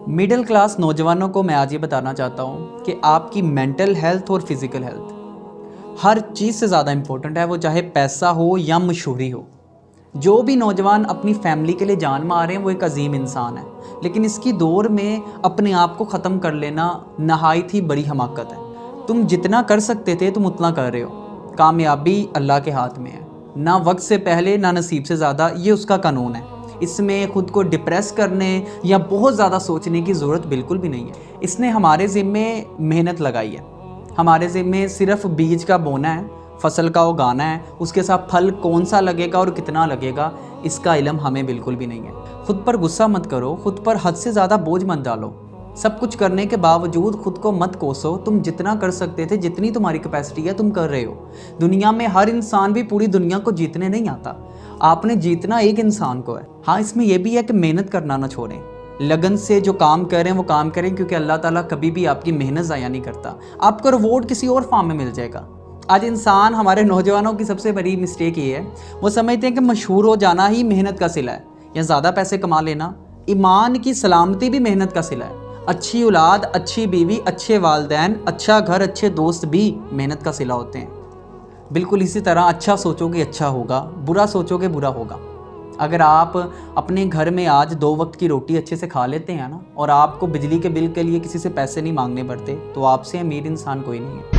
Middle class नौजवानों को मैं आज ये बताना चाहता हूँ कि आपकी मेंटल हेल्थ और फिज़िकल हेल्थ हर चीज़ से ज़्यादा इम्पोर्टेंट है, वो चाहे पैसा हो या मशहूरी हो। जो भी नौजवान अपनी फैमिली के लिए जान मार रहे हैं वो एक अजीम इंसान है, लेकिन इसकी दौर में अपने आप को ख़त्म कर लेना नहायत ही बड़ी हमाकत है। तुम जितना कर सकते थे तुम उतना कर रहे हो। कामयाबी अल्लाह के हाथ में है, ना वक्त से पहले ना नसीब से ज़्यादा, ये उसका कानून है। इसमें ख़ुद को डिप्रेस करने या बहुत ज़्यादा सोचने की ज़रूरत बिल्कुल भी नहीं है। इसने हमारे ज़िम्मे मेहनत लगाई है, हमारे ज़िम्मे सिर्फ बीज का बोना है, फसल का उगाना है, उसके साथ फल कौन सा लगेगा और कितना लगेगा इसका इल्म हमें बिल्कुल भी नहीं है। ख़ुद पर गुस्सा मत करो, ख़ुद पर हद से ज़्यादा बोझ मत डालो। सब कुछ करने के बावजूद खुद को मत कोसो। तुम जितना कर सकते थे, जितनी तुम्हारी कैपेसिटी है तुम कर रहे हो। दुनिया में हर इंसान भी पूरी दुनिया को जीतने नहीं आता, आपने जीतना एक इंसान को है। हाँ, इसमें यह भी है कि मेहनत करना ना छोड़ें, लगन से जो काम करें वो काम करें, क्योंकि अल्लाह ताला कभी भी आपकी मेहनत ज़ाया नहीं करता। आपको रिवॉर्ड किसी और फॉर्म में मिल जाएगा। आज इंसान, हमारे नौजवानों की सबसे बड़ी मिस्टेक ये है, वो समझते हैं कि मशहूर हो जाना ही मेहनत का सिला है या ज़्यादा पैसे कमा लेना। ईमान की सलामती भी मेहनत का सिला है। अच्छी औलाद, अच्छी बीवी, अच्छे वालिदैन, अच्छा घर, अच्छे दोस्त भी मेहनत का सिला होते हैं। बिल्कुल इसी तरह अच्छा सोचोगे अच्छा होगा, बुरा सोचोगे बुरा होगा। अगर आप अपने घर में आज 2 वक्त की रोटी अच्छे से खा लेते हैं ना, और आपको बिजली के बिल के लिए किसी से पैसे नहीं मांगने पड़ते, तो आपसे अमीर इंसान कोई नहीं है।